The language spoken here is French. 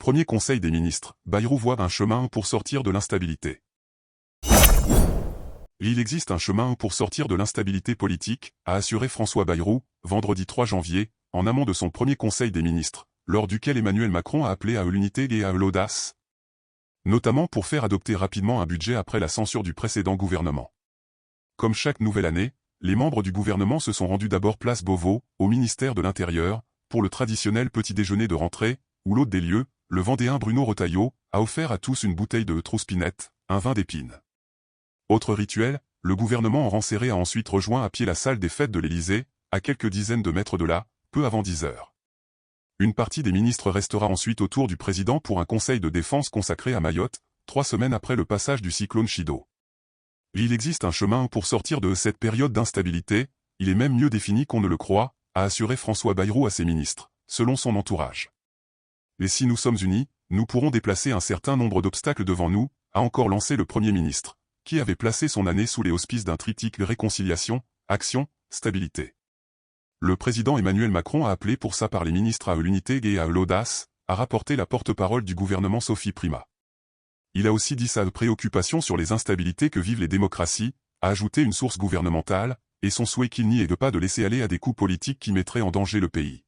premier conseil des ministres, Bayrou voit un chemin pour sortir de l'instabilité. Il existe un chemin pour sortir de l'instabilité politique, a assuré François Bayrou, vendredi 3 janvier, en amont de son premier conseil des ministres, lors duquel Emmanuel Macron a appelé à l'unité et à l'audace, notamment pour faire adopter rapidement un budget après la censure du précédent gouvernement. Comme chaque nouvelle année, les membres du gouvernement se sont rendus d'abord place Beauvau, au ministère de l'Intérieur, pour le traditionnel petit déjeuner de rentrée, où l'hôte des lieux, le Vendéen Bruno Retailleau, a offert à tous une bouteille de Trouspinette, un vin d'épine. Autre rituel, le gouvernement en rang serré a ensuite rejoint à pied la salle des fêtes de l'Élysée, à quelques dizaines de mètres de là, peu avant 10 heures. Une partie des ministres restera ensuite autour du président pour un conseil de défense consacré à Mayotte, 3 semaines après le passage du cyclone Chido. Il existe un chemin pour sortir de cette période d'instabilité, il est même mieux défini qu'on ne le croit, a assuré François Bayrou à ses ministres, selon son entourage. Et si nous sommes unis, nous pourrons déplacer un certain nombre d'obstacles devant nous, a encore lancé le Premier ministre, qui avait placé son année sous les auspices d'un triptyque réconciliation, action, stabilité. Le président Emmanuel Macron a appelé pour sa part les ministres à l'unité et à l'audace, a rapporté la porte-parole du gouvernement Sophie Primas. Il a aussi dit sa préoccupation sur les instabilités que vivent les démocraties, a ajouté une source gouvernementale, et son souhait qu'il n'y ait pas de laisser aller à des coups politiques qui mettraient en danger le pays.